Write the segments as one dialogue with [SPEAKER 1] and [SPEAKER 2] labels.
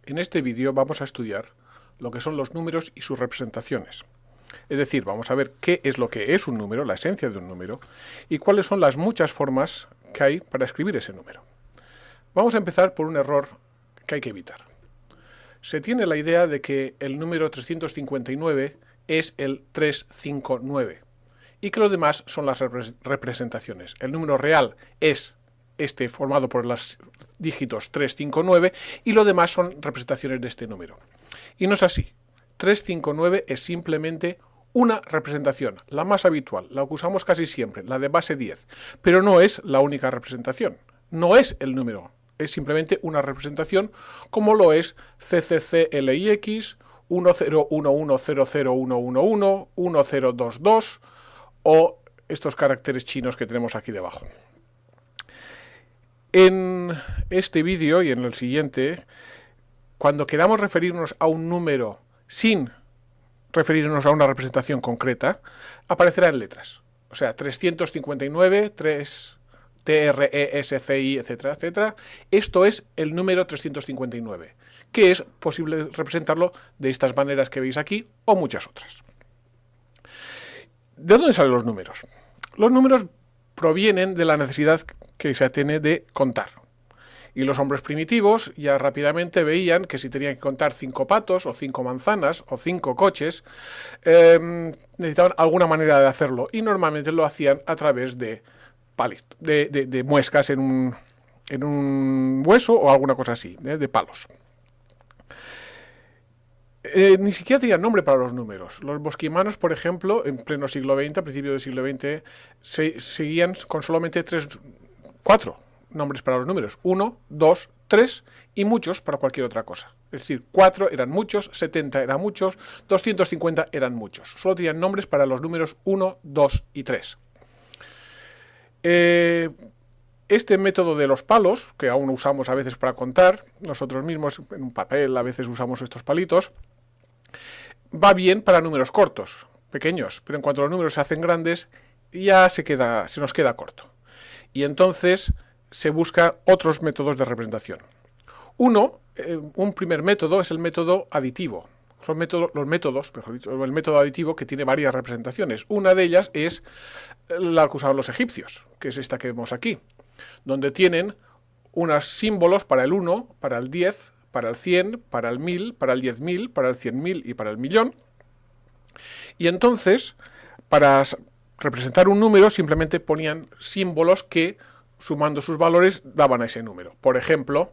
[SPEAKER 1] En este vídeo vamos a estudiar lo que son los números y sus representaciones. Es decir, vamos a ver qué es lo que es un número, la esencia de un número, y cuáles son las muchas formas que hay para escribir ese número. Vamos a empezar por un error que hay que evitar. Se tiene la idea de que el número 359 es el 359 y que los demás son las representaciones. El número real es este formado por los dígitos 359 y lo demás son representaciones de este número. Y no es así. 359 es simplemente una representación, la más habitual, la que usamos casi siempre, la de base 10, pero no es la única representación, no es el número, es simplemente una representación como lo es CCCLIX, 10110011, 1022 o estos caracteres chinos que tenemos aquí debajo. En este vídeo y en el siguiente, cuando queramos referirnos a un número sin referirnos a una representación concreta, aparecerá en letras. O sea, 359, 3, TRESCI, etcétera, etcétera. Esto es el número 359, que es posible representarlo de estas maneras que veis aquí o muchas otras. ¿De dónde salen los números? Los números provienen de la necesidad que se tiene de contar. Y los hombres primitivos ya rápidamente veían que si tenían que contar 5 patos, o 5 manzanas, o 5 coches, necesitaban alguna manera de hacerlo. Y normalmente lo hacían a través de muescas en un hueso o alguna cosa así, de palos. Ni siquiera tenían nombre para los números. Los bosquimanos, por ejemplo, en pleno siglo XX, a principios del siglo XX, seguían con solamente 4 nombres para los números. 1, 2, 3 y muchos para cualquier otra cosa. Es decir, 4 eran muchos, 70 eran muchos, 250 eran muchos. Solo tenían nombres para los números 1, 2 y 3. Este método de los palos, que aún usamos a veces para contar, nosotros mismos en un papel a veces usamos estos palitos, va bien para números cortos, pequeños, pero en cuanto los números se hacen grandes, ya se nos queda corto. Y entonces se busca otros métodos de representación. Un primer método es el método aditivo. El método aditivo que tiene varias representaciones. Una de ellas es la que usaban los egipcios, que es esta que vemos aquí, donde tienen unos símbolos para el 1, para el 10, para el 100, para el 1000, para el 10.000, para el 100.000 y para el millón. Y entonces, para representar un número, simplemente ponían símbolos que, sumando sus valores, daban a ese número. Por ejemplo,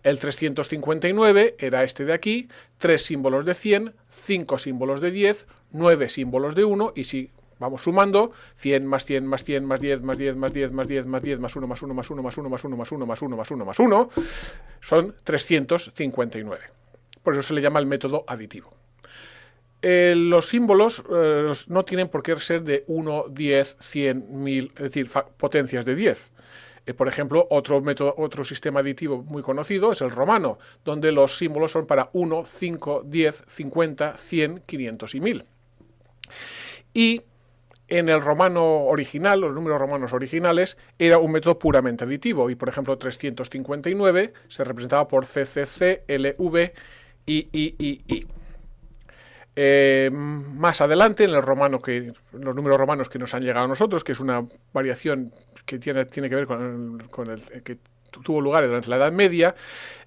[SPEAKER 1] el 359 era este de aquí, 3 símbolos de 100, 5 símbolos de 10, 9 símbolos de 1, y si vamos sumando, 100 más 100 más 100 más 10 más 10 más 10 más 10 más 10 más 1 más 1 más 1 más 1 más 1 más 1 más 1 más 1 más 1, son 359. Por eso se le llama el método aditivo. Los símbolos no tienen por qué ser de 1, 10, 100, 1000, es decir, potencias de 10. Por ejemplo, otro sistema aditivo muy conocido es el romano, donde los símbolos son para 1, 5, 10, 50, 100, 500 y 1000. Y en el romano original, los números romanos originales, era un método puramente aditivo. Y, por ejemplo, 359 se representaba por CCC, LV, I. Más adelante, en los números romanos que nos han llegado a nosotros, que es una variación que tiene que ver con el que tuvo lugar durante la Edad Media,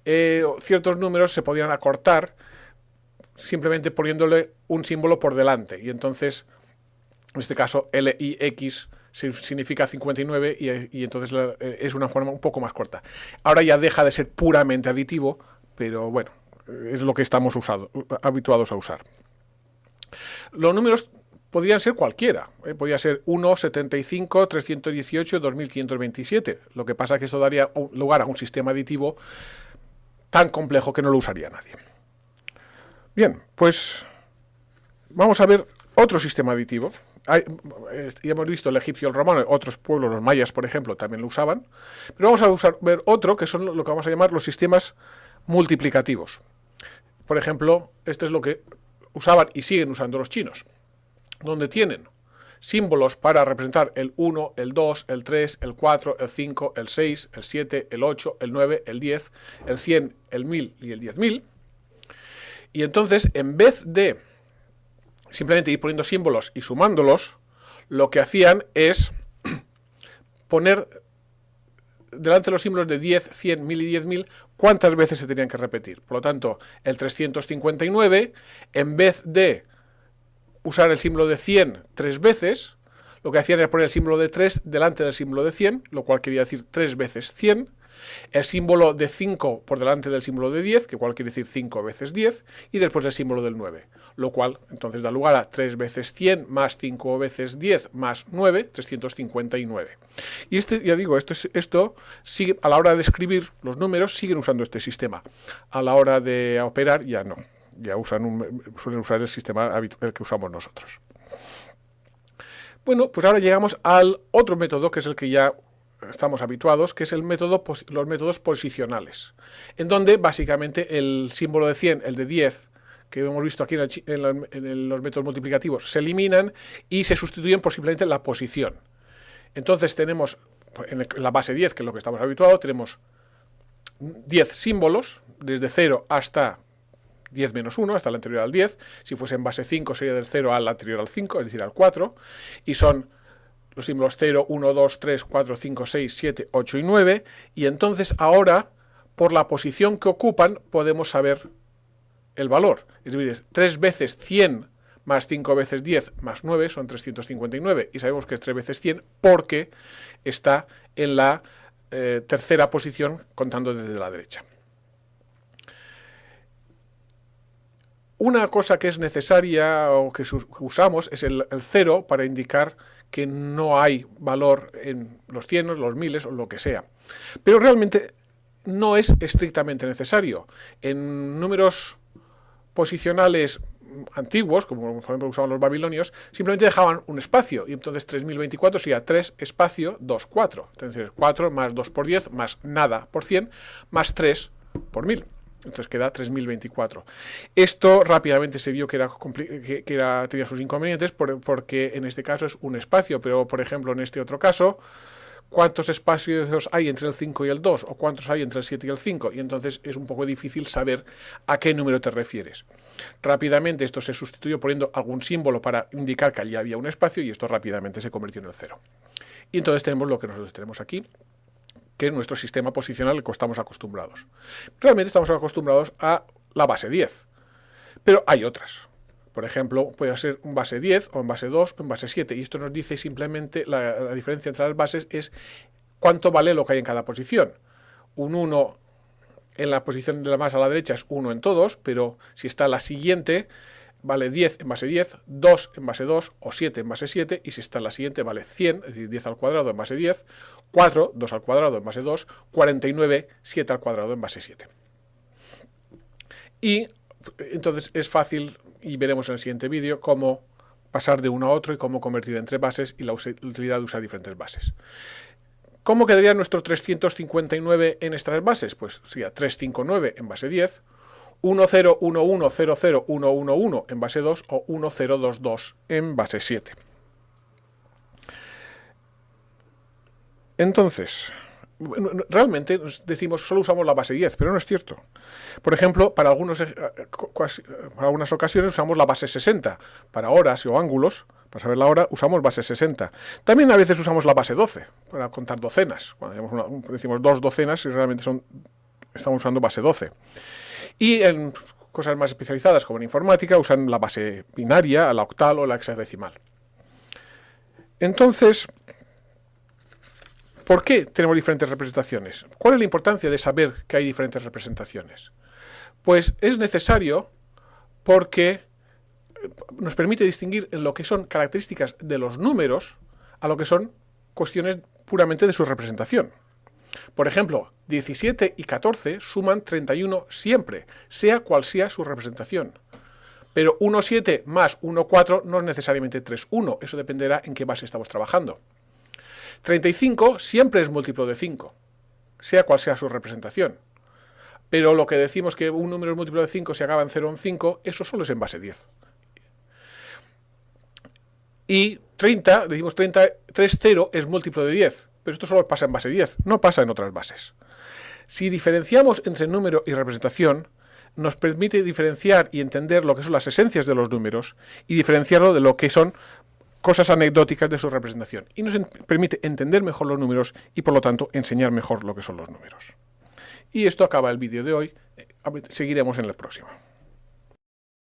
[SPEAKER 1] ciertos números se podían acortar simplemente poniéndole un símbolo por delante. Y entonces, en este caso, LIX significa 59 y entonces es una forma un poco más corta. Ahora ya deja de ser puramente aditivo, pero bueno, es lo que estamos habituados a usar. Los números podrían ser cualquiera. Podría ser 1, 75, 318, 2527. Lo que pasa es que esto daría lugar a un sistema aditivo tan complejo que no lo usaría nadie. Bien, pues vamos a ver otro sistema aditivo. Ya hemos visto el egipcio, el romano, otros pueblos, los mayas, por ejemplo, también lo usaban. Pero vamos a ver otro, que son lo que vamos a llamar los sistemas multiplicativos. Por ejemplo, este es lo que usaban y siguen usando los chinos, donde tienen símbolos para representar el 1, el 2, el 3, el 4, el 5, el 6, el 7, el 8, el 9, el 10, el 100, el 1000 y el 10.000. Y entonces, en vez de simplemente ir poniendo símbolos y sumándolos, lo que hacían es poner delante de los símbolos de 10, 100, 1000 y 10.000 cuántas veces se tenían que repetir. Por lo tanto, el 359, en vez de usar el símbolo de 100 3 veces, lo que hacían era poner el símbolo de 3 delante del símbolo de 100, lo cual quería decir 3 veces 100, el símbolo de 5 por delante del símbolo de 10, que igual quiere decir 5 veces 10, y después el símbolo del 9, lo cual entonces da lugar a 3 veces 100 más 5 veces 10 más 9, 359. Y ya digo, esto sigue, a la hora de escribir los números siguen usando este sistema. A la hora de operar ya no, ya suelen usar el sistema habitual que usamos nosotros. Bueno, pues ahora llegamos al otro método, que es el que ya estamos habituados, que es los métodos posicionales, en donde básicamente el símbolo de 100, el de 10, que hemos visto aquí en los métodos multiplicativos, se eliminan y se sustituyen por simplemente la posición. Entonces tenemos, en la base 10, que es lo que estamos habituados, tenemos 10 símbolos, desde 0 hasta 10 menos 1, hasta el anterior al 10. Si fuese en base 5 sería del 0 al anterior al 5, es decir, al 4. Y son los símbolos 0, 1, 2, 3, 4, 5, 6, 7, 8 y 9. Y entonces ahora, por la posición que ocupan, podemos saber el valor. Es decir, 3 veces 100 más 5 veces 10 más 9 son 359. Y sabemos que es 3 veces 100 porque está en la tercera posición contando desde la derecha. Una cosa que es necesaria o que usamos es el 0 para indicar que no hay valor en los cienos, los miles o lo que sea. Pero realmente no es estrictamente necesario. En números posicionales antiguos, como por ejemplo usaban los babilonios, simplemente dejaban un espacio y entonces 3024 sería 3 espacio 2, 4. Entonces 4 más 2 por 10 más nada por 100 más 3 por 1000. Entonces queda 3024. Esto rápidamente se vio que tenía sus inconvenientes porque en este caso es un espacio, pero por ejemplo en este otro caso, ¿cuántos espacios hay entre el 5 y el 2? ¿O cuántos hay entre el 7 y el 5? Y entonces es un poco difícil saber a qué número te refieres. Rápidamente esto se sustituyó poniendo algún símbolo para indicar que allí había un espacio y esto rápidamente se convirtió en el 0. Y entonces tenemos lo que nosotros tenemos aquí, que es nuestro sistema posicional al que estamos acostumbrados. Realmente estamos acostumbrados a la base 10, pero hay otras. Por ejemplo, puede ser un base 10 o en base 2 o en base 7, y esto nos dice simplemente la diferencia entre las bases es cuánto vale lo que hay en cada posición. Un 1 en la posición de la más a la derecha es 1 en todos, pero si está la siguiente, vale 10 en base 10, 2 en base 2 o 7 en base 7, y si está en la siguiente vale 100, es decir, 10 al cuadrado en base 10, 4, 2 al cuadrado en base 2, 49, 7 al cuadrado en base 7. Y entonces es fácil, y veremos en el siguiente vídeo, cómo pasar de uno a otro y cómo convertir entre bases y la utilidad de usar diferentes bases. ¿Cómo quedaría nuestro 359 en estas bases? Pues sería 359 en base 10, 10110011 en base 2 o 1022 en base 7. Entonces, realmente decimos solo usamos la base 10, pero no es cierto. Por ejemplo, para algunas ocasiones usamos la base 60. Para horas o ángulos, para saber la hora, usamos base 60. También a veces usamos la base 12 para contar docenas. Cuando decimos 2 docenas y realmente estamos usando base 12. Y en cosas más especializadas, como en informática, usan la base binaria, la octal o la hexadecimal. Entonces, ¿por qué tenemos diferentes representaciones? ¿Cuál es la importancia de saber que hay diferentes representaciones? Pues es necesario porque nos permite distinguir en lo que son características de los números a lo que son cuestiones puramente de su representación. Por ejemplo, 17 y 14 suman 31 siempre, sea cual sea su representación. Pero 1,7 más 1,4 no es necesariamente 3,1, eso dependerá en qué base estamos trabajando. 35 siempre es múltiplo de 5, sea cual sea su representación. Pero lo que decimos que un número es múltiplo de 5 si acaba en 0 o en 5, eso solo es en base 10. Y 30, decimos 30 es múltiplo de 10, pero esto solo pasa en base 10, no pasa en otras bases. Si diferenciamos entre número y representación, nos permite diferenciar y entender lo que son las esencias de los números y diferenciarlo de lo que son cosas anecdóticas de su representación. Y nos permite entender mejor los números y, por lo tanto, enseñar mejor lo que son los números. Y esto acaba el vídeo de hoy. Seguiremos en el próximo.